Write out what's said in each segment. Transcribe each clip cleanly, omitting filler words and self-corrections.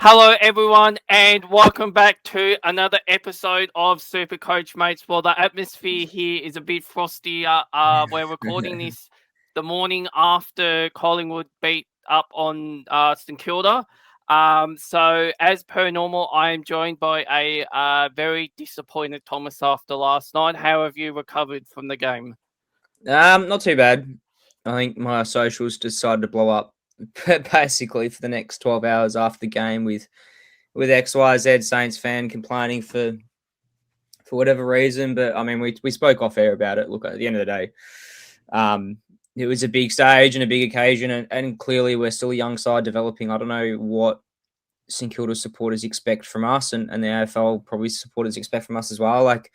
Hello, everyone, and welcome back to another episode of SuperCoach, mates. Well, the atmosphere here is a bit frosty. We're recording this the morning after Collingwood beat up on St Kilda. So, as per normal, I am joined by a very disappointed Thomas after last night. How have you recovered from the game? Not too bad. I think my socials decided to blow up basically for the next 12 hours after the game with XYZ Saints fan complaining for whatever reason. But I mean, we spoke off air about it. Look, at the end of the day, um, it was a big stage and a big occasion, and clearly we're still a young side developing. I don't know what St Kilda supporters expect from us, and the AFL probably supporters expect from us as well. Like,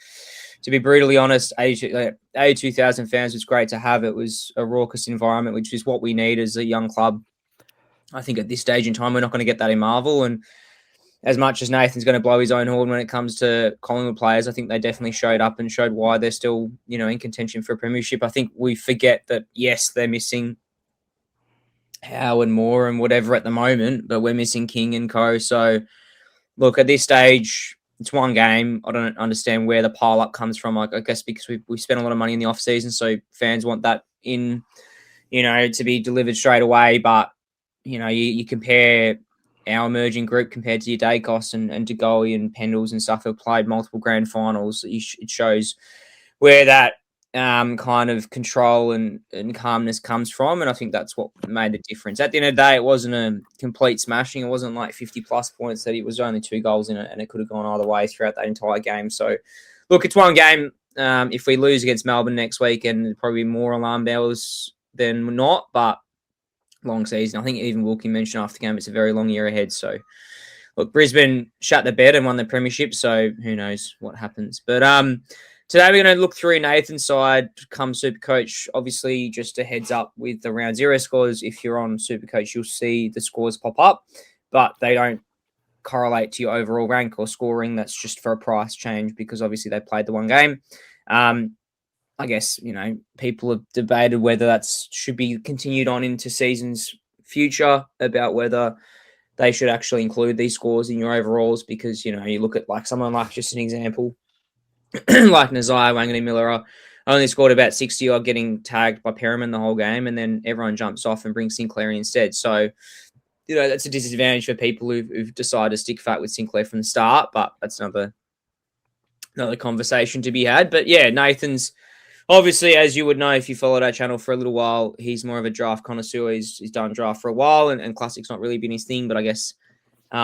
to be brutally honest, 82,000 fans was great to have. It was a raucous environment, which is what we need as a young club. I think at this stage in time, we're not going to get that in Marvel. And as much as Nathan's going to blow his own horn when it comes to Collingwood players, I think they definitely showed up and showed why they're still, in contention for a premiership. I think we forget that, yes, they're missing Howe and Moore and whatever at the moment, but we're missing King and co. So, look, at this stage, it's one game. I don't understand where the pile up comes from. I guess because we spent a lot of money in the off season, so fans want that in, to be delivered straight away. But you compare our emerging group compared to your Dacos and DeGoey and Pendles and stuff who have played multiple grand finals. It shows where that kind of control and calmness comes from. And I think that's what made the difference. At the end of the day, it wasn't a complete smashing. It wasn't like 50 plus points. That it was only 2 goals in it, and it could have gone either way throughout that entire game. So, look, it's one game. If we lose against Melbourne next week, and there'll probably more alarm bells than not, but long season. I think even Wilkie mentioned after the game, it's a very long year ahead. So, look, Brisbane shut the bed and won the premiership, so who knows what happens. But today we're going to look through Nathan's side, come SuperCoach. Obviously, just a heads up with the round zero scores. If you're on SuperCoach, you'll see the scores pop up, but they don't correlate to your overall rank or scoring. That's just for a price change because obviously they played the one game. I guess, people have debated whether that should be continued on into seasons future about whether they should actually include these scores in your overalls because, you look at like someone like, just an example, like Nazai Wangani Miller only scored about 60 odd getting tagged by Perriman the whole game, and then everyone jumps off and brings Sinclair in instead. So, that's a disadvantage for people who've decided to stick fat with Sinclair from the start, but that's another conversation to be had. But yeah, Nathan's obviously, as you would know if you followed our channel for a little while, he's more of a draft connoisseur. He's done draft for a while, and Classic's not really been his thing, but I guess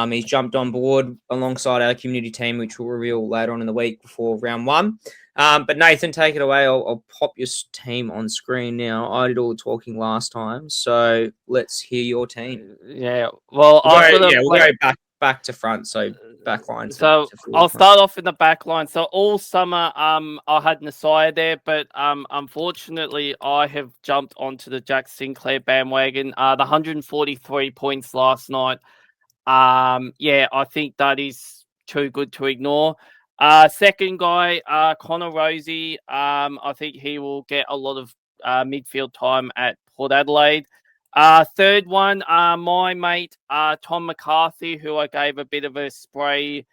he's jumped on board alongside our community team, which we'll reveal later on in the week before round one. But Nathan, take it away. I'll pop your team on screen now. I did all the talking last time, so let's hear your team. Yeah, well, We'll go back to front, so back line. I'll start off in the back line. So all summer, I had Nasaya there, but unfortunately, I have jumped onto the Jack Sinclair bandwagon. The 143 points last night. I think that is too good to ignore. Second guy, Connor Rosie. I think he will get a lot of midfield time at Port Adelaide. Third one, my mate, Tom McCarthy, who I gave a bit of a spray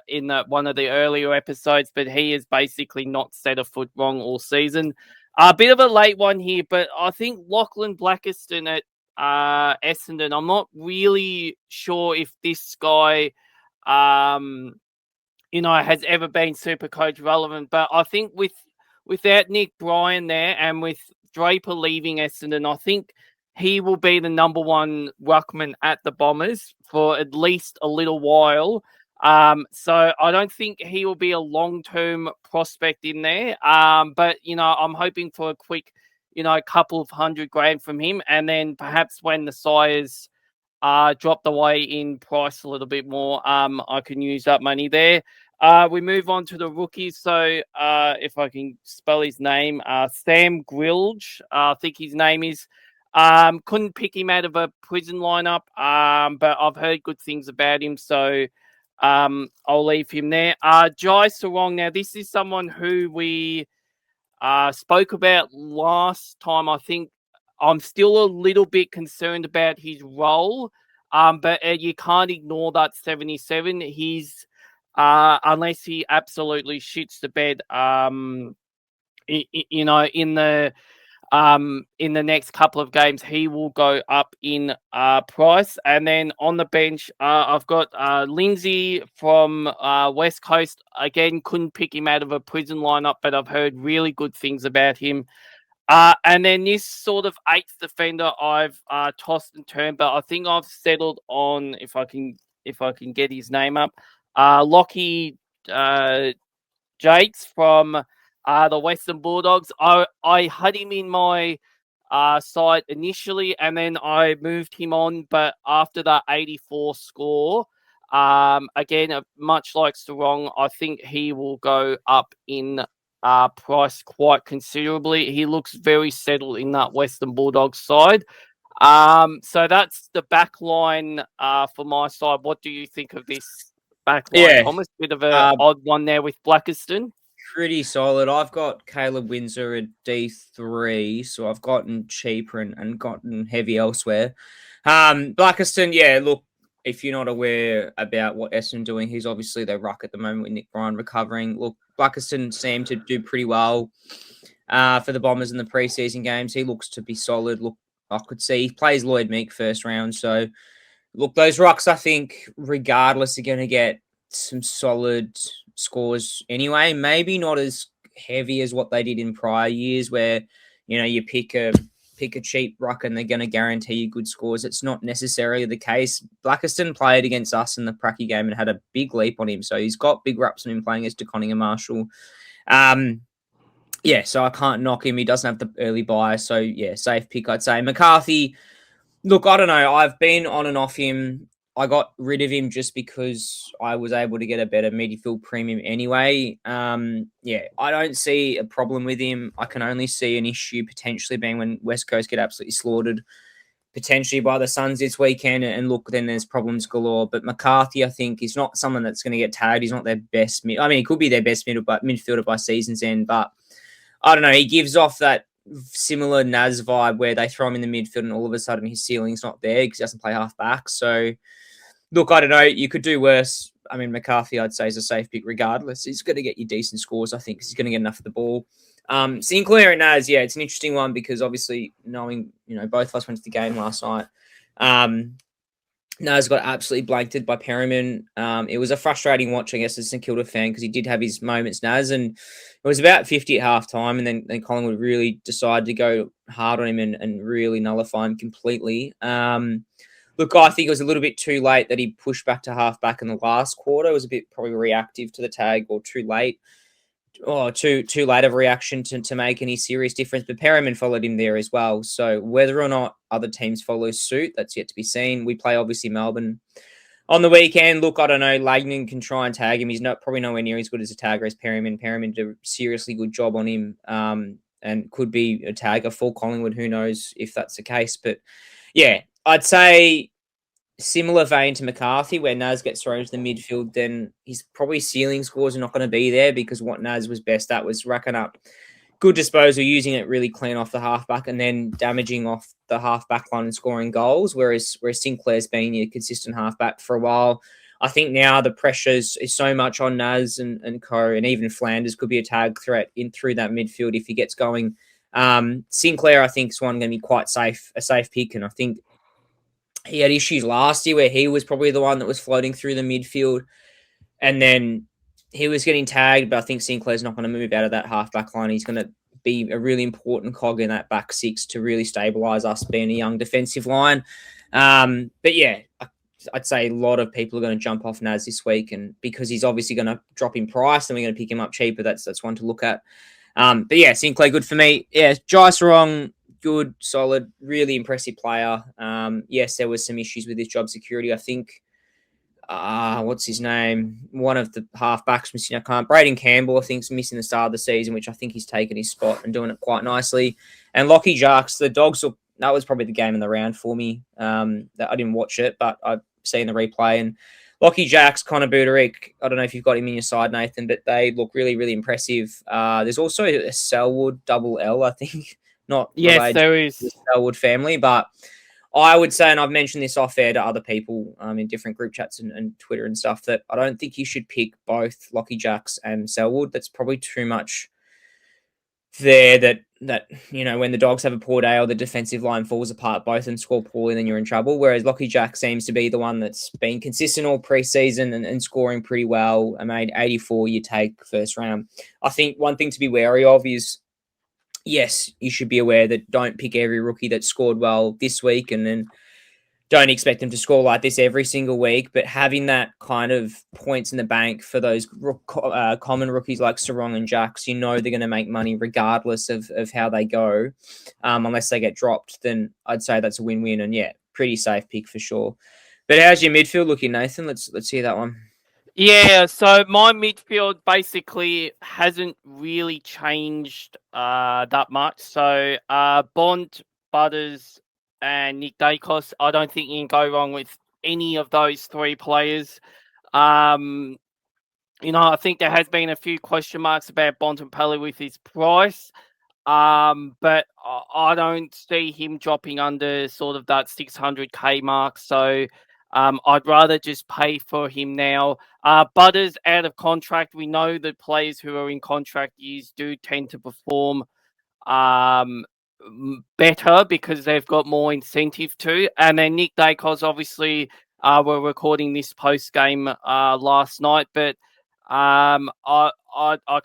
in one of the earlier episodes, but he has basically not set a foot wrong all season. A bit of a late one here, but I think Lachlan Blackiston at Essendon, I'm not really sure if this guy, has ever been SuperCoach relevant, but I think without Nick Bryan there and with Draper leaving Essendon, I think he will be the number one ruckman at the Bombers for at least a little while. So I don't think he will be a long-term prospect in there. But, I'm hoping for a quick, couple of $100,000 from him. And then perhaps when the Sires dropped away in price a little bit more, I can use that money there. We move on to the rookies. So if I can spell his name, Sam Grilge, I think his name is. Couldn't pick him out of a prison lineup, but I've heard good things about him, so I'll leave him there. Jai Sarong, now this is someone who we spoke about last time. I think I'm still a little bit concerned about his role. But you can't ignore that 77. He's unless he absolutely shits the bed. You know, in the next couple of games, he will go up in price. And then on the bench, I've got Lindsay from West Coast. Again, couldn't pick him out of a prison lineup, but I've heard really good things about him. And then this sort of eighth defender, I've tossed and turned, but I think I've settled on, if I can get his name up, Lockie Jakes from the Western Bulldogs. I had him in my side initially, and then I moved him on. But after that 84 score, again, much like Sarong, I think he will go up in price quite considerably. He looks very settled in that Western Bulldogs side. So that's the back line for my side. What do you think of this back line, Yeah, Thomas? Bit of an odd one there with Blackiston. pretty solid. I've got Caleb Windsor at D3, so I've gotten cheaper and gotten heavy elsewhere. Blackiston, yeah, look, if you're not aware about what Essendon doing, he's obviously their ruck at the moment with Nick Bryan recovering. Look, Blackiston seemed to do pretty well for the Bombers in the preseason games. He looks to be solid. Look, I could see he plays Lloyd Meek first round, so look, those rucks, I think, regardless, are going to get some solid scores anyway. Maybe not as heavy as what they did in prior years, where you pick a cheap ruck and they're going to guarantee you good scores. It's not necessarily the case. Blackiston played against us in the Pracky game and had a big leap on him, so he's got big reps on him playing against DeConning and Marshall. Yeah, so I can't knock him. He doesn't have the early buy, so yeah, safe pick, I'd say. McCarthy. Look, I don't know. I've been on and off him. I got rid of him just because I was able to get a better midfield premium anyway. Yeah, I don't see a problem with him. I can only see an issue potentially being when West Coast get absolutely slaughtered, potentially by the Suns this weekend. And look, then there's problems galore. But McCarthy, I think, is not someone that's going to get tagged. He's not their best mid. I mean, he could be their best midfielder by season's end, but I don't know. He gives off that similar Naz vibe where they throw him in the midfield and all of a sudden his ceiling's not there because he doesn't play half back. So, look, I don't know. You could do worse. I mean, McCarthy, I'd say, is a safe pick regardless. He's going to get you decent scores, I think, because he's going to get enough of the ball. Sinclair and Naz, yeah, it's an interesting one because obviously knowing, both of us went to the game last night. Naz got absolutely blanketed by Perryman. It was a frustrating watch, I guess, as a St Kilda fan because he did have his moments, Naz, and it was about 50 at half time, and then Collingwood really decided to go hard on him and really nullify him completely. Look, I think it was a little bit too late that he pushed back to half back in the last quarter. It was a bit probably reactive to the tag or too late. Or too late of a reaction to make any serious difference. But Perryman followed him there as well. So whether or not other teams follow suit, that's yet to be seen. We play, obviously, Melbourne on the weekend. Look, I don't know. Langdon can try and tag him. He's probably nowhere near as good as a tagger as Perryman. Perryman did a seriously good job on him and could be a tagger for Collingwood. Who knows if that's the case. But, yeah, I'd say similar vein to McCarthy, where Naz gets thrown to the midfield, then his probably ceiling scores are not going to be there because what Naz was best at was racking up good disposal, using it really clean off the halfback and then damaging off the halfback line and scoring goals, whereas Sinclair's been your consistent halfback for a while. I think now the pressure is so much on Naz and co, and even Flanders could be a tag threat in through that midfield if he gets going. Sinclair, I think, is one going to be quite a safe pick, and I think he had issues last year where he was probably the one that was floating through the midfield and then he was getting tagged, but I think Sinclair's not going to move out of that half-back line. He's going to be a really important cog in that back six to really stabilise us being a young defensive line. But yeah, I'd say a lot of people are going to jump off Naz this week, and because he's obviously going to drop in price and we're going to pick him up cheaper, that's one to look at. But yeah, Sinclair, good for me. Yeah, Jai Sarong, good, solid, really impressive player. Yes, there was some issues with his job security. I think, what's his name? One of the halfbacks missing. I can't. Braden Campbell, I think, is missing the start of the season, which I think he's taken his spot and doing it quite nicely. And Lockie Jarks, the Dogs, that was probably the game in the round for me. That I didn't watch it, but I've seen the replay. And Lockie Jacks, Connor Buderick, I don't know if you've got him in your side, Nathan, but they look really, really impressive. There's also a Selwood double L, I think. Not yes, related there to is the Selwood family, but I would say, and I've mentioned this off air to other people in different group chats and Twitter and stuff, that I don't think you should pick both Lockie Jacks and Selwood. That's probably too much there that when the Dogs have a poor day or the defensive line falls apart, both of them score poorly, then you're in trouble. Whereas Lockie Jack seems to be the one that's been consistent all preseason and scoring pretty well. I made 84, you take first round. I think one thing to be wary of is, yes, you should be aware that don't pick every rookie that scored well this week and then don't expect them to score like this every single week, but having that kind of points in the bank for those common rookies like Sarong and Jacks, they're going to make money regardless of how they go, unless they get dropped, then I'd say that's a win-win. And yeah, pretty safe pick for sure. But how's your midfield looking, Nathan? Let's hear that one. Yeah, so my midfield basically hasn't really changed that much. So Bond, Butters, and Nick Dacos, I don't think you can go wrong with any of those three players. I think there has been a few question marks about Bontempelli with his price, but I don't see him dropping under sort of that 600k mark. So I'd rather just pay for him now. Butters out of contract. We know that players who are in contract years do tend to perform better because they've got more incentive to. And then Nick Dacos, obviously, we're recording this post game last night, but I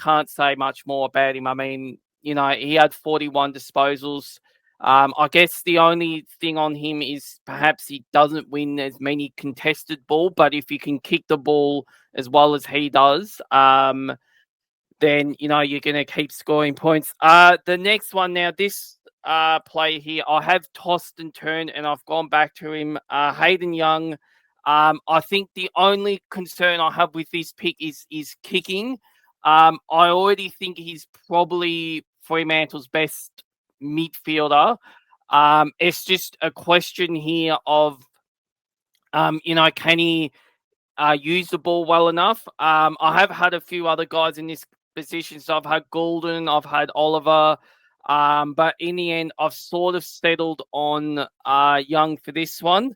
can't say much more about him. I mean, he had 41 disposals. I guess the only thing on him is perhaps he doesn't win as many contested ball, but if you can kick the ball as well as he does, then you're going to keep scoring points. The next one now, this play here, I have tossed and turned, and I've gone back to him. Hayden Young. I think the only concern I have with this pick is kicking. I already think he's probably Fremantle's best midfielder. It's just a question here of, can he use the ball well enough? I have had a few other guys in this position. So I've had Goulden, I've had Oliver, but in the end, I've sort of settled on Young for this one.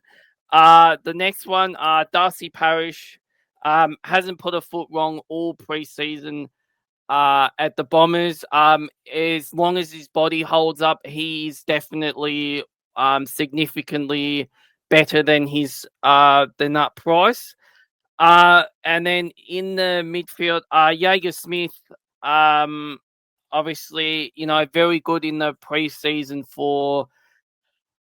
The next one, Darcy Parish, hasn't put a foot wrong all preseason at the Bombers. As long as his body holds up, he's definitely significantly better than than that price. And then in the midfield, Jaeger Smith, obviously, very good in the preseason for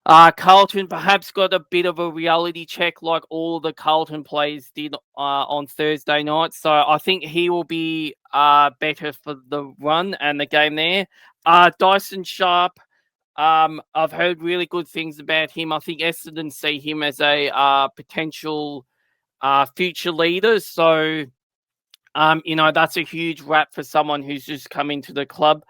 Carlton. Perhaps got a bit of a reality check like all the Carlton players did on Thursday night. So I think he will be better for the run and the game there. Dyson Sharp, I've heard really good things about him. I think Essendon see him as a potential future leader. So, that's a huge rap for someone who's just come into the club.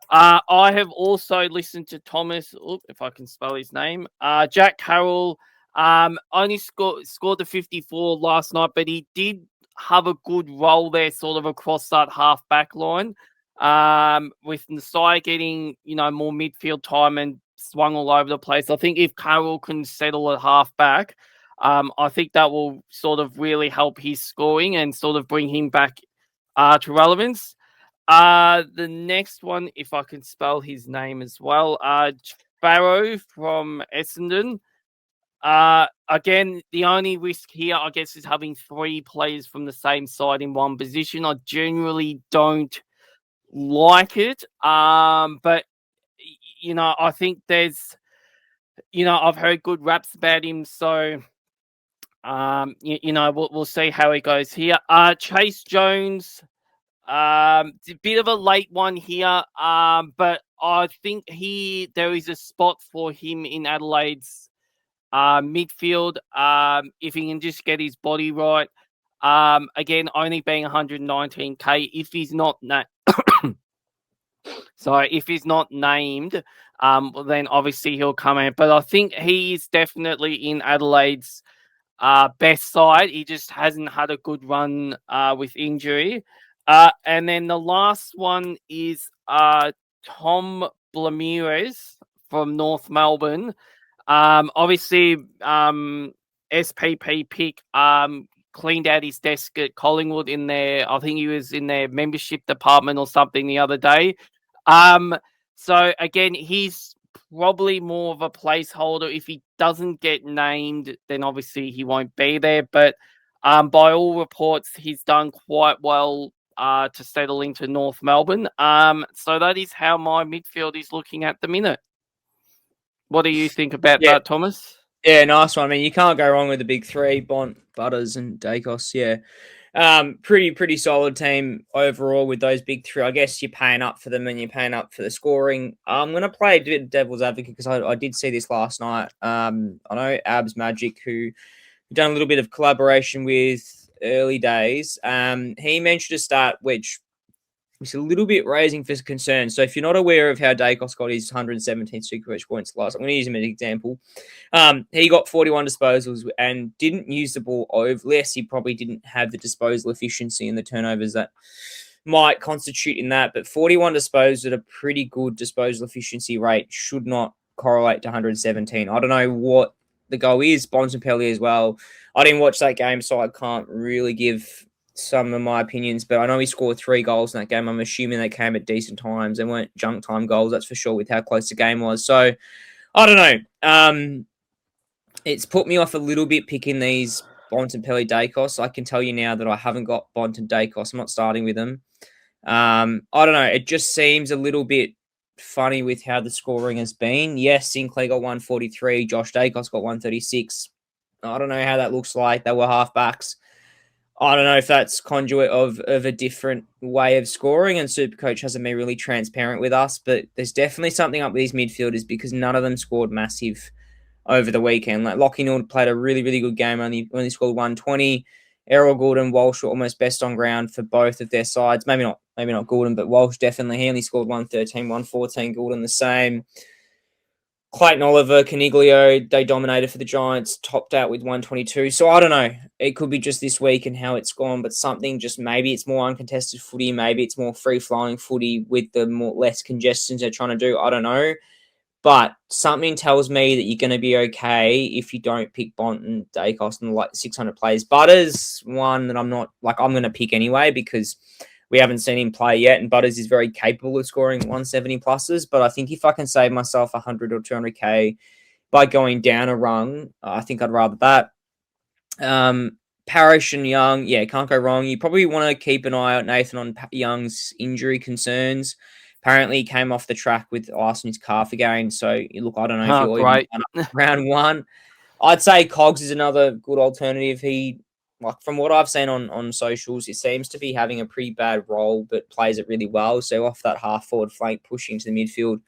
I have also listened to Thomas, if I can spell his name, Jack Carroll. Only scored the 54 last night, but he did have a good role there, sort of across that half back line. With Nasai getting, more midfield time and swung all over the place. I think if Carroll can settle at half back, I think that will sort of really help his scoring and sort of bring him back to relevance. The next one, if I can spell his name as well, Farrow from Essendon. Again, the only risk here, I guess, is having three players from the same side in one position. I generally don't like it. But I think there's, I've heard good raps about him, so we'll see how he goes here. Chase Jones, it's a bit of a late one here, but I think there is a spot for him in Adelaide's midfield if he can just get his body right. Again, only being 119k. If he's not if he's not named, then obviously he'll come in. But I think he's definitely in Adelaide's best side. He just hasn't had a good run with injury. And then the last one is Tom Blamires from North Melbourne. Obviously, SPP pick cleaned out his desk at Collingwood in their, I think he was in their membership department or something the other day. So again, he's probably more of a placeholder. If he doesn't get named, then obviously he won't be there. But by all reports, he's done quite well to settle into North Melbourne. So that is how my midfield is looking at the minute. What do you think about that, Thomas? Yeah, nice one. I mean, you can't go wrong with the big three: Bont, Butters, and Dacos. Yeah, pretty solid team overall with those big three. I guess you're paying up for them and you're paying up for the scoring. I'm gonna play a bit of devil's advocate because I did see this last night. I know Abs Magic, who we've done a little bit of collaboration with early days. He mentioned a stat which it's a little bit raising for concern. So if you're not aware of how Dacos got his 117 SuperCoach points last, I'm going to use him as an example. He got 41 disposals and didn't use the ball over less. He probably didn't have the disposal efficiency and the turnovers that might constitute in that. But 41 disposals at a pretty good disposal efficiency rate should not correlate to 117. I don't know what the goal is. Bontempelli as well. I didn't watch that game, so I can't really give some of my opinions, but I know he scored 3 goals in that game. I'm assuming they came at decent times. They weren't junk time goals, that's for sure, with how close the game was. So, I don't know. It's put me off a little bit picking these Bont and Pelly Dacos. I can tell you now that I haven't got Bont and Dacos. I'm not starting with them. I don't know. It just seems a little bit funny with how the scoring has been. Yes, Sinclair got 143. Josh Dacos got 136. I don't know how that looks like. They were halfbacks. I don't know if that's conduit of a different way of scoring, and SuperCoach hasn't been really transparent with us, but there's definitely something up with these midfielders because none of them scored massive over the weekend. Like Lockie Nord played a really, really good game, only scored 120. Errol Goulden, Walsh were almost best on ground for both of their sides. Maybe not Goulden, but Walsh definitely. He only scored 113, 114. Goulden the same. Clayton Oliver, Caniglio, they dominated for the Giants, topped out with 122. So I don't know. It could be just this week and how it's gone, but something just maybe it's more uncontested footy, maybe it's more free-flowing footy with the less congestions they're trying to do. I don't know. But something tells me that you're going to be okay if you don't pick Bont and Dacos and like 600 plays. Butters, one that I'm going to pick anyway because we haven't seen him play yet, and Butters is very capable of scoring 170 pluses. But I think if I can save myself 100 or 200K by going down a rung, I think I'd rather that. Parrish and Young, yeah, can't go wrong. You probably want to keep an eye out, Nathan, on Young's injury concerns. Apparently, he came off the track with ice on his calf again. So, look, I don't know if you're great. even round one. I'd say Cogs is another good alternative. From what I've seen on socials, it seems to be having a pretty bad role, but plays it really well. So off that half forward flank, pushing to the midfield.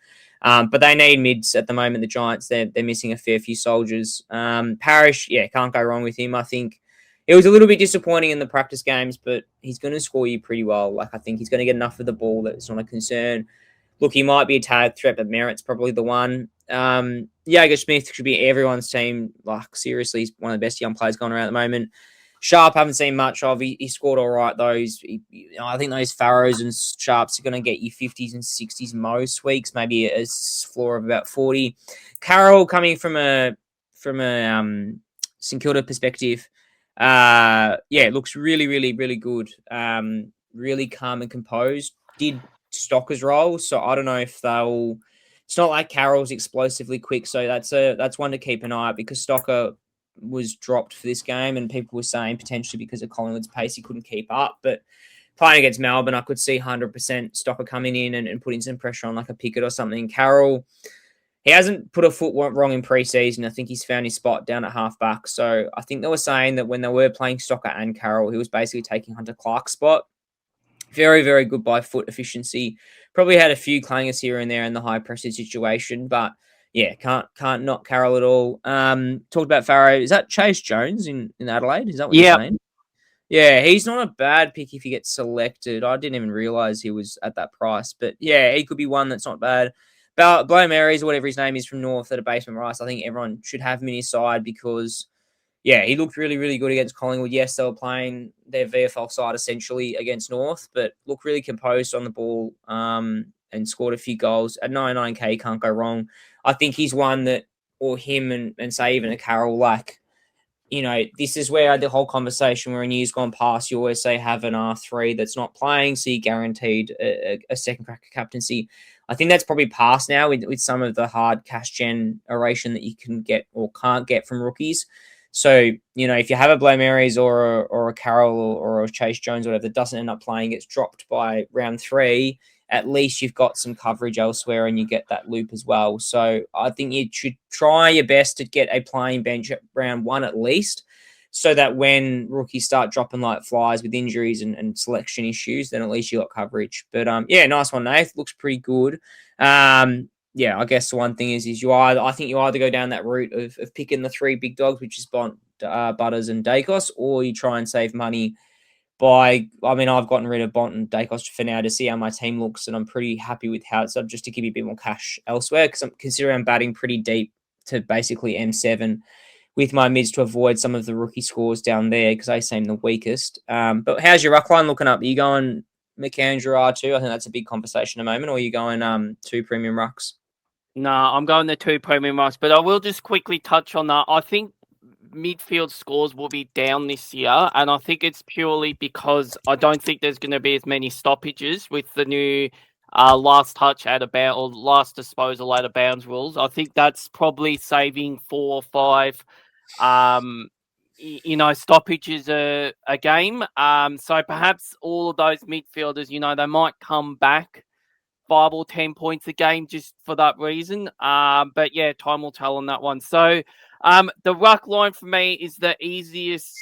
But they need mids at the moment. The Giants, they're missing a fair few soldiers. Parrish, yeah, can't go wrong with him. I think it was a little bit disappointing in the practice games, but he's going to score you pretty well. I think he's going to get enough of the ball that it's not a concern. Look, he might be a tag threat, but Merritt's probably the one. Jaeger Smith should be everyone's team. Seriously, he's one of the best young players going around at the moment. Sharp, haven't seen much of. He scored all right, though. I think those Farrows and Sharps are going to get you 50s and 60s most weeks, maybe a floor of about 40. Carroll, coming from a St Kilda perspective, looks really, really, really good. Really calm and composed. Did Stocker's role, so I don't know if they'll. It's not like Carroll's explosively quick, so that's one to keep an eye out because Stocker was dropped for this game, and people were saying potentially because of Collingwood's pace he couldn't keep up. But playing against Melbourne, I could see 100% Stocker coming in and putting some pressure on like a Pickett or something. Carroll, he hasn't put a foot wrong in pre-season. I think he's found his spot down at halfback. So I think they were saying that when they were playing Stocker and Carroll, he was basically taking Hunter Clark's spot. Very, very good by foot efficiency. Probably had a few clangers here and there in the high pressure situation, but yeah, can't knock Carroll at all. Talked about Farrow. Is that Chase Jones in Adelaide? Is that what you're saying? Yeah, he's not a bad pick if he gets selected. I didn't even realise he was at that price. But yeah, he could be one that's not bad. Blow Marys or whatever his name is from North at a basement rice. I think everyone should have him in his side because, yeah, he looked really, really good against Collingwood. Yes, they were playing their VFL side essentially against North, but looked really composed on the ball and scored a few goals. At 99K, can't go wrong. I think he's one that or him and say even a Carroll, like, this is where the whole conversation where in years gone past, you always say have an R3 that's not playing, so you're guaranteed a second crack at captaincy. I think that's probably past now with some of the hard cash generation that you can get or can't get from rookies. So, if you have a Blake Marys or a Carroll or a Chase Jones, or whatever, that doesn't end up playing, gets dropped by round 3, at least you've got some coverage elsewhere and you get that loop as well. So I think you should try your best to get a playing bench at round 1 at least, so that when rookies start dropping like flies with injuries and selection issues, then at least you got coverage. But nice one, Nath. Looks pretty good. I guess the one thing is I think you either go down that route of picking the 3 big dogs, which is Butters and Dacos, or you try and save money I've gotten rid of Bont and Dacos for now to see how my team looks, and I'm pretty happy with how it's up, just to give you a bit more cash elsewhere, because I'm considering I'm batting pretty deep to basically M7 with my mids to avoid some of the rookie scores down there, because they seem the weakest. But how's your ruck line looking up? Are you going McAndrew R2? I think that's a big conversation at the moment. Or are you going 2 premium rucks? No, I'm going the 2 premium rucks, but I will just quickly touch on that. I think midfield scores will be down this year, and I think it's purely because I don't think there's going to be as many stoppages with the new last touch out of bounds or last disposal out of bounds rules. I think that's probably saving 4 or 5 stoppages a game. So perhaps all of those midfielders, they might come back 5 or 10 points a game just for that reason. But yeah, time will tell on that one. So the ruck line for me is the easiest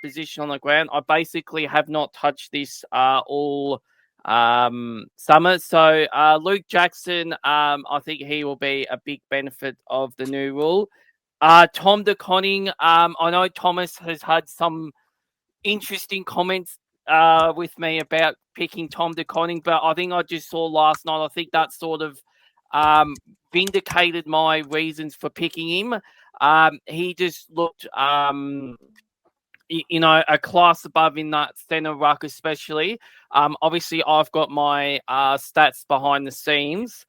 position on the ground. I basically have not touched this all summer. So Luke Jackson, I think he will be a big benefit of the new rule. Tom De Koning, I know Thomas has had some interesting comments with me about picking Tom De Koning, but I think I just saw last night, I think that sort of vindicated my reasons for picking him. He just looked, a class above in that center ruck, especially. Obviously, I've got my stats behind the scenes,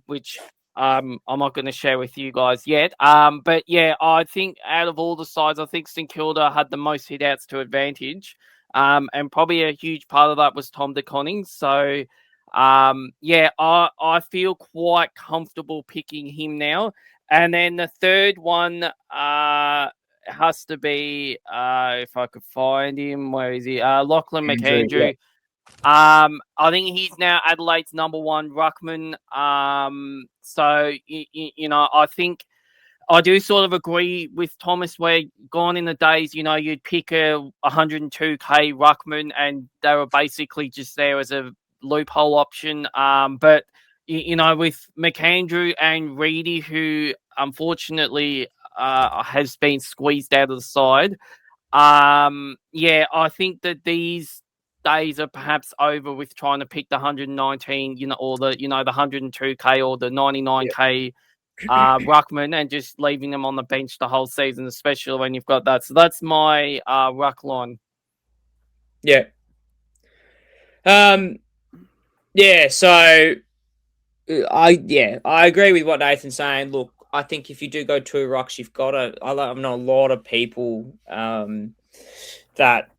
which I'm not going to share with you guys yet. But yeah, I think out of all the sides, I think St Kilda had the most hit outs to advantage. And probably a huge part of that was Tom De Koning. So, I feel quite comfortable picking him now. And then the third one has to be, if I could find him, where is he? Lachlan McAndrew. Yeah. I think he's now Adelaide's number 1 ruckman. So I think I do sort of agree with Thomas, where gone in the days, you'd pick a 102k ruckman and they were basically just there as a loophole option. But with McAndrew and Reedy, who unfortunately has been squeezed out of the side, I think that these days are perhaps over with trying to pick the 119, or the 102k or the 99k ruckman and just leaving them on the bench the whole season, especially when you've got that. So that's my ruck line. Yeah. So I agree with what Nathan's saying. Look, I think if you do go 2 rucks, you've got to. I know a lot of people that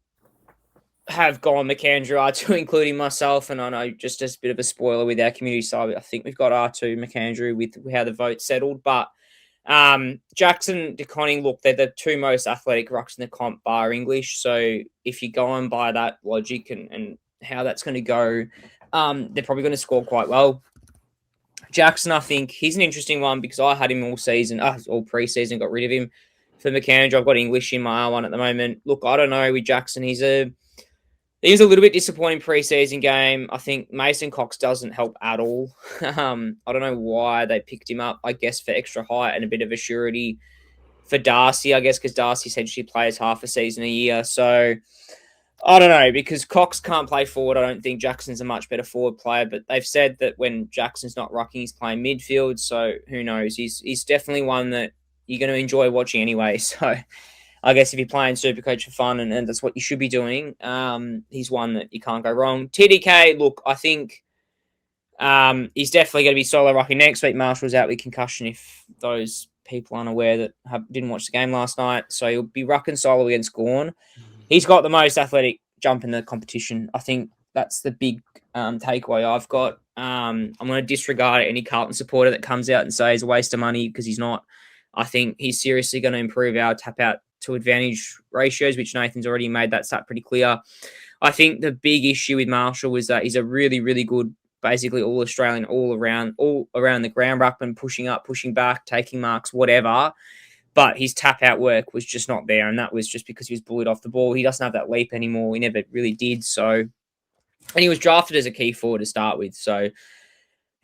have gone McAndrew R2, including myself, and I know, just as a bit of a spoiler with our community side, I think we've got R2 McAndrew with how the vote settled. But Jackson, De Koning, look, they're the 2 most athletic rucks in the comp, bar English. So if you go on by that logic and how that's going to go, they're probably going to score quite well. Jackson, I think he's an interesting one because I had him all season, all preseason, got rid of him. For McAndrew, I've got English in my R1 at the moment. Look, I don't know with Jackson. He was a little bit disappointing preseason game. I think Mason Cox doesn't help at all. I don't know why they picked him up, I guess, for extra height and a bit of a surety for Darcy, I guess, because Darcy essentially plays half a season a year. So I don't know, because Cox can't play forward. I don't think Jackson's a much better forward player, but they've said that when Jackson's not rucking, he's playing midfield. So who knows? He's definitely one that you're going to enjoy watching anyway. So I guess if you're playing SuperCoach for fun and that's what you should be doing, he's one that you can't go wrong. TDK, look, I think he's definitely going to be solo rucking next week. Marshall's out with concussion if those people unaware that didn't watch the game last night. So he'll be rucking solo against Gorn. He's got the most athletic jump in the competition. I think that's the big takeaway I've got. I'm going to disregard any Carlton supporter that comes out and says he's a waste of money, because he's not. I think he's seriously going to improve our tap out to advantage ratios, which Nathan's already made that stat pretty clear. I think the big issue with Marshall is that he's a really, really good, basically all Australian, all around the ground ruckman, pushing up, pushing back, taking marks, whatever. But his tap out work was just not there, and that was just because he was bullied off the ball. He doesn't have that leap anymore. He never really did. So, and he was drafted as a key forward to start with. So,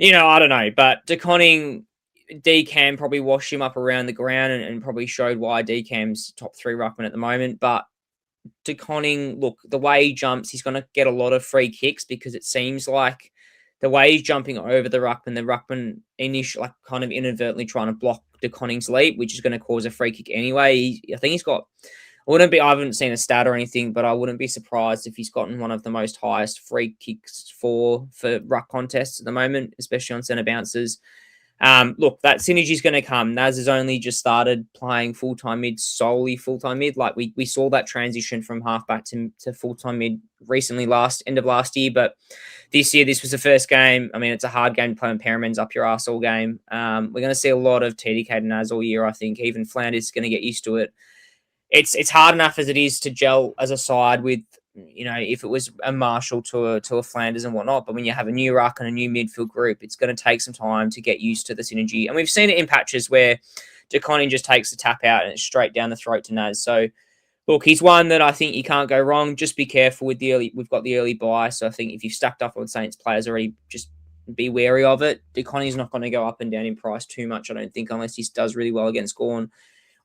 I don't know. But DeConning, DCam probably washed him up around the ground and probably showed why DCam's top 3 ruckman at the moment. But DeConning, look, the way he jumps, he's going to get a lot of free kicks, because it seems like the way he's jumping over the ruckman initially, like, kind of inadvertently trying to block DeConning's leap, which is going to cause a free kick anyway. I think he's got, I haven't seen a stat or anything, but I wouldn't be surprised if he's gotten one of the most highest free kicks for ruck contests at the moment, especially on centre bounces. Look, that synergy is going to come. Naz has only just started playing full-time mid, solely full-time mid. Like, we saw that transition from halfback to full-time mid recently, end of last year. But this year, this was the first game. I mean, it's a hard game to play on Perriman's up your arse all game. We're going to see a lot of TDK and Naz all year, I think. Even Flanders is going to get used to it. It's hard enough as it is to gel as a side with, if it was a Marshall to a Flanders and whatnot. But when you have a new ruck and a new midfield group, it's going to take some time to get used to the synergy. And we've seen it in patches where DeConning just takes the tap out and it's straight down the throat to Naz. So, look, he's one that I think you can't go wrong. Just be careful with we've got the early buy. So I think if you've stacked up on Saints players already, just be wary of it. DeConning's not going to go up and down in price too much, I don't think, unless he does really well against Gorn.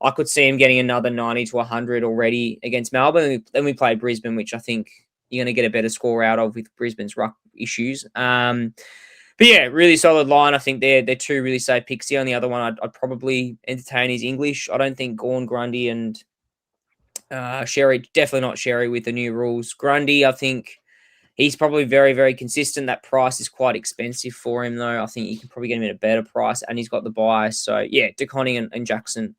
I could see him getting another 90 to 100 already against Melbourne. Then we play Brisbane, which I think you're going to get a better score out of with Brisbane's ruck issues. But yeah, really solid line. I think they're 2 really safe picks. The only other one I'd probably entertain is English. I don't think Gorn, Grundy, and Sherry, definitely not Sherry with the new rules. Grundy, I think he's probably very, very consistent. That price is quite expensive for him, though. I think you can probably get him at a better price, and he's got the buy. So yeah, DeConning and Jackson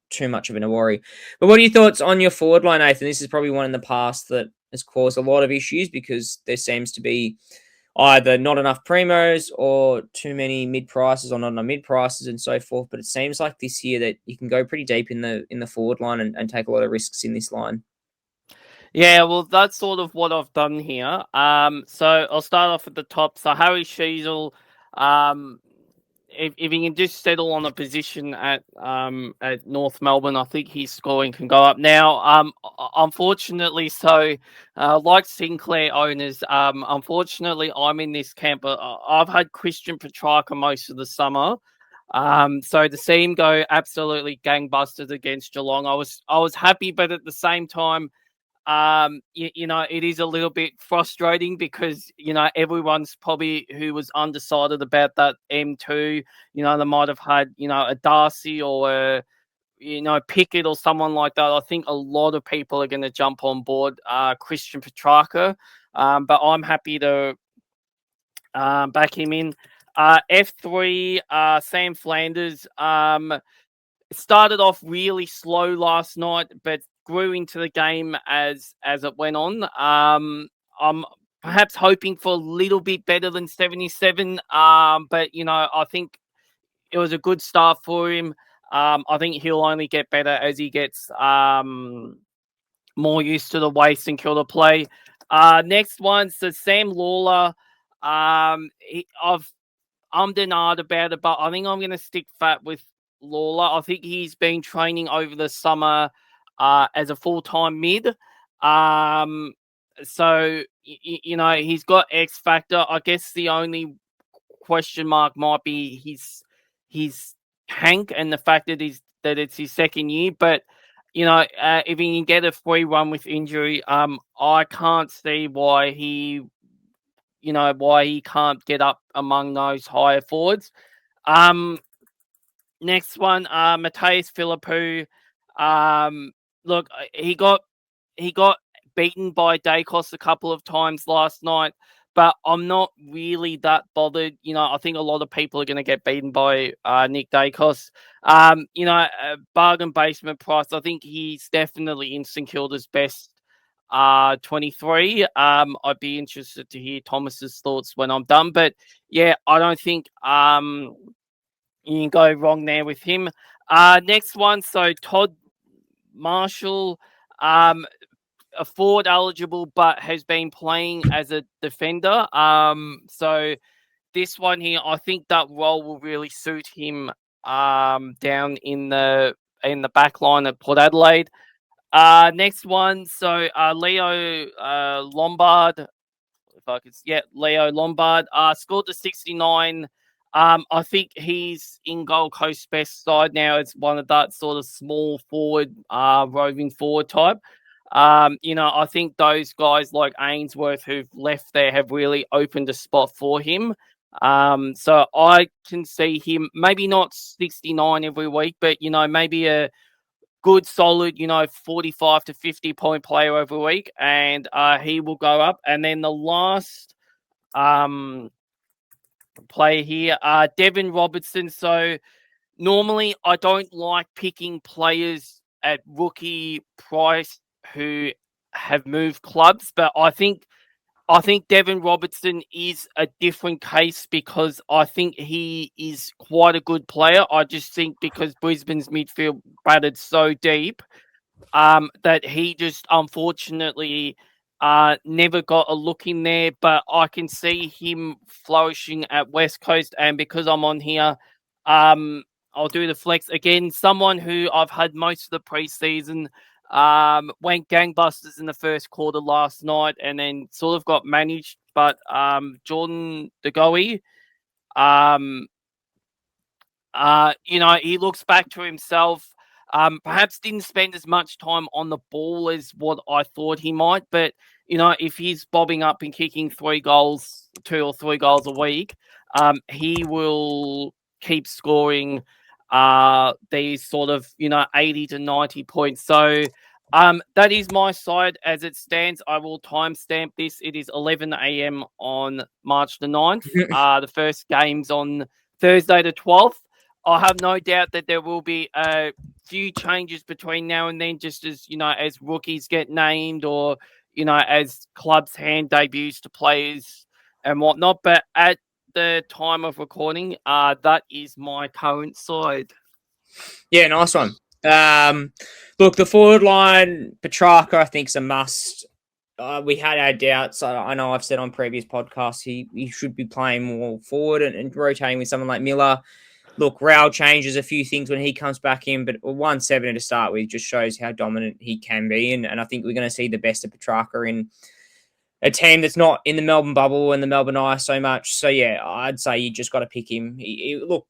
too much of a worry. But what are your thoughts on your forward line, Nathan? This is probably one in the past that has caused a lot of issues, because there seems to be either not enough primos or too many mid prices or not enough mid prices and so forth. But it seems like this year that you can go pretty deep in the forward line and take a lot of risks in this line. Yeah, well, that's sort of what I've done here. So I'll start off at the top. So Harry Sheasel, if he can just settle on a position at North Melbourne, I think his scoring can go up. Now, unfortunately, like Sinclair owners, unfortunately, I'm in this camp. I've had Christian Petrarca most of the summer. So to see him go absolutely gangbusters against Geelong, I was happy, but at the same time, it is a little bit frustrating, because everyone's probably who was undecided about that M2, they might have had a Darcy or a Pickett or someone like that. I think a lot of people are going to jump on board Christian Petrarca, but I'm happy to back him in. F3, Sam Flanders started off really slow last night, but grew into the game as it went on. I'm perhaps hoping for a little bit better than 77, but I think it was a good start for him. I think he'll only get better as he gets more used to the waste and kilter play. Next one's the Sam Lawler. I'm denied about it, but I think I'm going to stick fat with Lawler. I think he's been training over the summer as a full-time mid. So, he's got X factor. I guess the only question mark might be his Hank and the fact that it's his second year. But, if he can get a free run with injury, I can't see why he can't get up among those higher forwards. Next one, Mateus Philippou. Look, he got beaten by Dacos a couple of times last night, but I'm not really that bothered. I think a lot of people are going to get beaten by Nick Dacos. Bargain basement price. I think he's definitely in St Kilda's best 23. I'd be interested to hear Thomas's thoughts when I'm done, but yeah, I don't think you can go wrong there with him. Next one, so Todd Marshall, a forward eligible, but has been playing as a defender. So this one here, I think that role will really suit him. Down in the back line at Port Adelaide. Next one, so Leo Lombard. Leo Lombard scored the 69. I think he's in Gold Coast best side now. It's one of that sort of small forward, roving forward type. I think those guys like Ainsworth who've left there have really opened a spot for him. So I can see him maybe not 69 every week, but maybe a good solid 45 to 50 point player every week, and he will go up. And then the last player here, Devin Robertson. So normally I don't like picking players at rookie price who have moved clubs, but I think Devin Robertson is a different case because I think he is quite a good player. I just think because Brisbane's midfield battered so deep, that he just unfortunately never got a look in there. But I can see him flourishing at West Coast, and because I'm on here, I'll do the flex again. Someone who I've had most of the preseason. Went gangbusters in the first quarter last night and then sort of got managed. But Jordan DeGoey, he looks back to himself. Perhaps didn't spend as much time on the ball as what I thought he might. But, if he's bobbing up and kicking 2 or 3 goals a week, he will keep scoring these sort of 80 to 90 points. So that is my side as it stands. I will timestamp this. It is 11 a.m. on March the 9th. The first game's on Thursday the 12th. I have no doubt that there will be a few changes between now and then, just as as rookies get named or as clubs hand debuts to players and whatnot. But at the time of recording, that is my current side. Yeah, nice one. Look, the forward line, Petrarca, I think is a must. We had our doubts. I know I've said on previous podcasts he should be playing more forward and rotating with someone like Miller. Look, Rao changes a few things when he comes back in, but 170 to start with just shows how dominant he can be. And I think we're going to see the best of Petrarca in a team that's not in the Melbourne bubble and the Melbourne Eye so much. So, yeah, I'd say you just got to pick him. Look,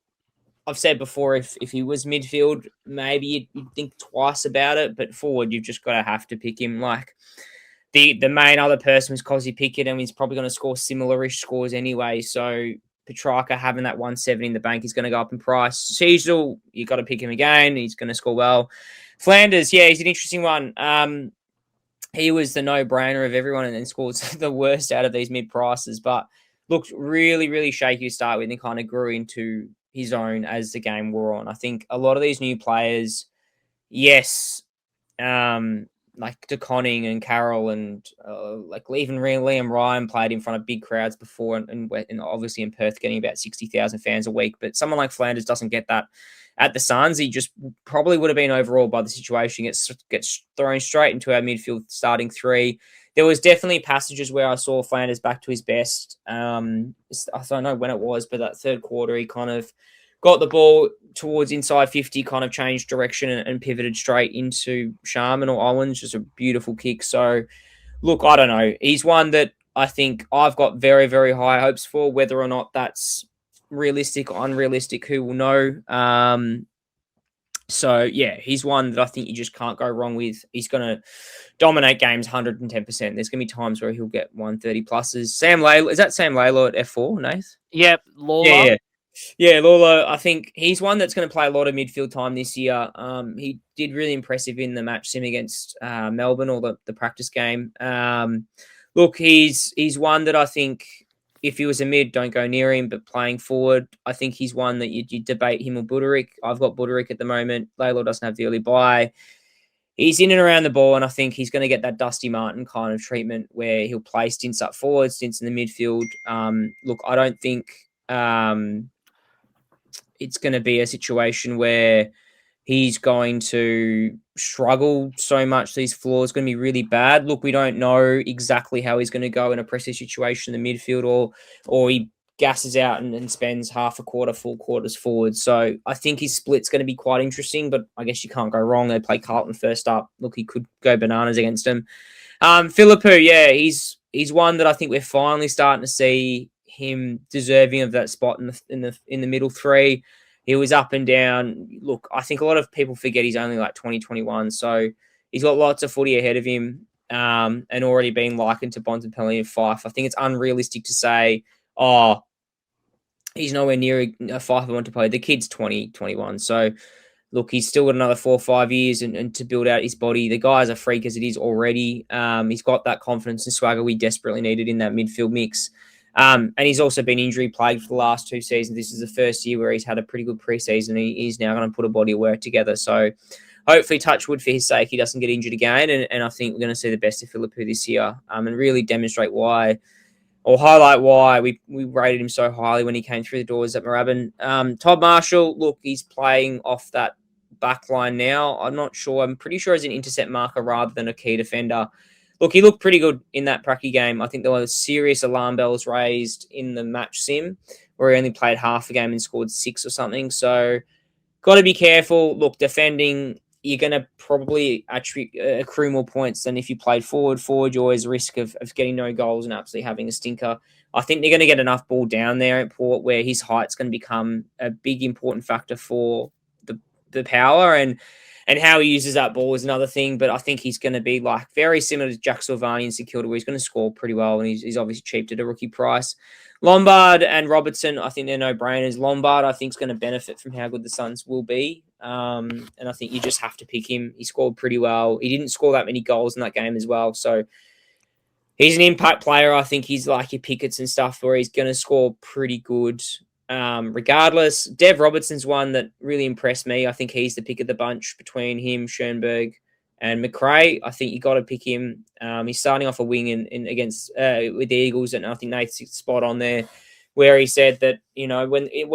I've said before, if he was midfield, maybe you'd think twice about it. But forward, you've just got to have to pick him. Like, the main other person was Cosy Pickett, and he's probably going to score similar-ish scores anyway. So Petrarca having that 170 in the bank is going to go up in price. Seasel, you got to pick him again. He's going to score well. Flanders, yeah, he's an interesting one. He was the no-brainer of everyone and then scored the worst out of these mid-prices, but looked really, really shaky to start with and kind of grew into his own as the game wore on. I think a lot of these new players, yes, like DeConning and Carroll and like even Liam Ryan played in front of big crowds before and obviously in Perth getting about 60,000 fans a week. But someone like Flanders doesn't get that at the Suns. He just probably would have been overawed by the situation. Gets thrown straight into our midfield starting 3. There was definitely passages where I saw Flanders back to his best. I don't know when it was, but that third quarter he kind of got the ball towards inside 50, kind of changed direction and pivoted straight into Sharman or Owens. Just a beautiful kick. So, look, I don't know. He's one that I think I've got very, very high hopes for. Whether or not that's realistic or unrealistic, who will know? So, yeah, he's one that I think you just can't go wrong with. He's going to dominate games 110%. There's going to be times where he'll get 130 pluses. Sam Layla, is that Sam Layla at F4, Nath? Yep, Lawler. Yeah, Lawler, I think he's one that's going to play a lot of midfield time this year. He did really impressive in the match sim against Melbourne or the practice game. Look, he's one that I think if he was a mid, don't go near him. But playing forward, I think he's one that you debate him or Buderick. I've got Buderick at the moment. Laylaw doesn't have the early bye. He's in and around the ball, and I think he's going to get that Dusty Martin kind of treatment where he'll play stints up forward, stints in the midfield. Look, I don't think it's going to be a situation where he's going to struggle so much. These floors going to be really bad. Look, we don't know exactly how he's going to go in a pressure situation in the midfield, or he gasses out and spends half a quarter, full quarters forward. So I think his split's going to be quite interesting, but I guess you can't go wrong. They play Carlton first up. Look, he could go bananas against him. Philippou, yeah, he's one that I think we're finally starting to see him deserving of that spot in the middle three. He was up and down. Look, I think a lot of people forget he's only like 2021, so he's got lots of footy ahead of him, and already been likened to Bontempelli and Fife. I think it's unrealistic to say, oh, he's nowhere near a Fife or Bontempelli. The kid's 2021, so look, he's still got another 4 or 5 years and to build out his body. The guy's a freak as it is already. He's got that confidence and swagger we desperately needed in that midfield mix. And he's also been injury plagued for the last 2 seasons. This is the first year where he's had a pretty good preseason. He's now going to put a body of work together. So hopefully, touch wood for his sake, he doesn't get injured again. And I think we're going to see the best of Philippou this year, and really demonstrate why, or highlight why we rated him so highly when he came through the doors at Moorabbin. Todd Marshall, look, he's playing off that back line now. I'm not sure. I'm pretty sure he's an intercept marker rather than a key defender. Look, he looked pretty good in that Pracky game. I think there were serious alarm bells raised in the match sim where he only played half a game and scored 6 or something. So got to be careful. Look, defending, you're going to probably actually accrue more points than if you played forward. Forward, you always risk of getting no goals and absolutely having a stinker. I think they're going to get enough ball down there at Port where his height's going to become a big important factor for the power, and how he uses that ball is another thing. But I think he's going to be like very similar to Jack Silvani in St Kilda, where he's going to score pretty well, and he's obviously cheap at a rookie price. Lombard and Robertson, I think they're no-brainers. Lombard, I think, is going to benefit from how good the Suns will be. And I think you just have to pick him. He scored pretty well. He didn't score that many goals in that game as well. So he's an impact player. I think he's like your Pickett's and stuff where he's going to score pretty good. Regardless, Dev Robertson's one that really impressed me. I think he's the pick of the bunch between him, Schoenberg, and McRae. I think you got to pick him. He's starting off a wing in against with the Eagles, and I think Nath's spot on there, where he said that when he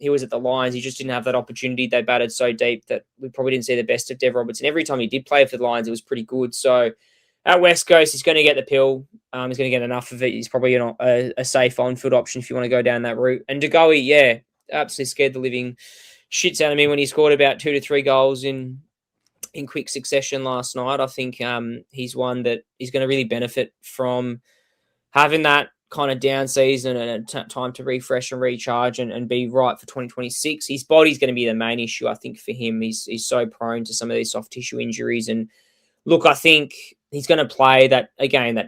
was at the Lions, he just didn't have that opportunity. They batted so deep that we probably didn't see the best of Dev Robertson. Every time he did play for the Lions, it was pretty good. So at West Coast, he's going to get the pill. He's going to get enough of it. He's probably a safe on-field option if you want to go down that route. And DeGoey, yeah, absolutely scared the living shits out of me when he scored about 2 to 3 goals in quick succession last night. I think he's one that is going to really benefit from having that kind of down season and time to refresh and recharge and be right for 2026. His body's going to be the main issue, I think, for him. He's so prone to some of these soft tissue injuries. And look, I think he's going to play that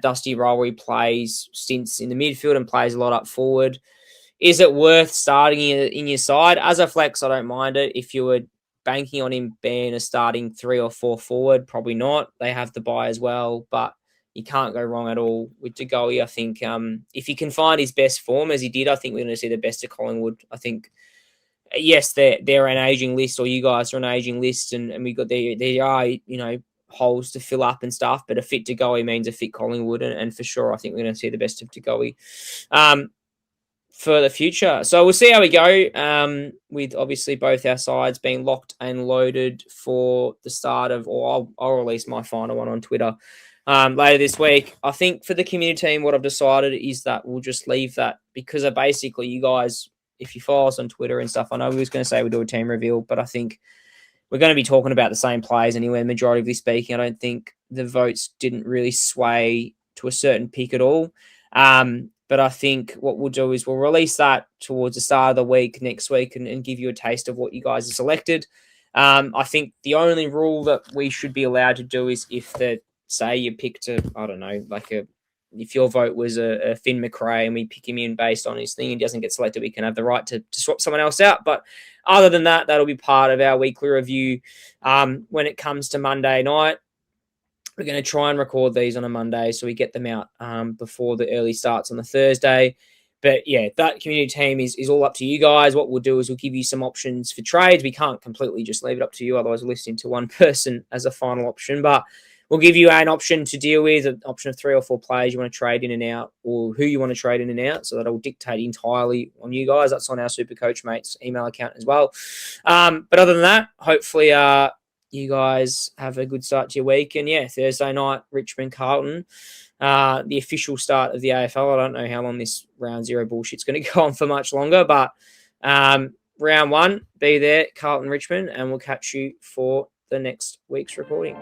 dusty role where he plays stints in the midfield and plays a lot up forward. Is it worth starting in your side? As a flex, I don't mind it. If you were banking on him being a starting 3 or 4 forward, probably not. They have the bye as well, but you can't go wrong at all with DeGoey. I think if he can find his best form as he did, I think we're going to see the best of Collingwood. I think, yes, they're an aging list, or you guys are an aging list, and we got there are holes to fill up and stuff, but a fit DeGoey means a fit Collingwood, and for sure, I think we're going to see the best of DeGoey for the future. So we'll see how we go with obviously both our sides being locked and loaded for the start of, or I'll release my final one on Twitter later this week. I think for the community team, what I've decided is that we'll just leave that because basically you guys, if you follow us on Twitter and stuff, I know we was going to say we'll do a team reveal, but I think we're going to be talking about the same players anyway, majoritively speaking. I don't think the votes didn't really sway to a certain pick at all. But I think what we'll do is we'll release that towards the start of the week next week and give you a taste of what you guys have selected. I think the only rule that we should be allowed to do is if say you picked if your vote was a Finn McRae and we pick him in based on his thing and he doesn't get selected, we can have the right to swap someone else out. But other than that, that'll be part of our weekly review when it comes to Monday night. We're going to try and record these on a Monday so we get them out before the early starts on the Thursday. But yeah, that community team is all up to you guys. What we'll do is we'll give you some options for trades. We can't completely just leave it up to you. Otherwise, we're listening to one person as a final option. But we'll give you an option to deal with, an option of 3 or 4 players you want to trade in and out, or who you want to trade in and out. So that'll dictate entirely on you guys. That's on our SuperCoach mates email account as well. But other than that, hopefully you guys have a good start to your week. And yeah, Thursday night, Richmond Carlton, the official start of the AFL. I don't know how long this round 0 bullshit's going to go on for much longer, but round 1, be there, Carlton Richmond, and we'll catch you for the next week's recording.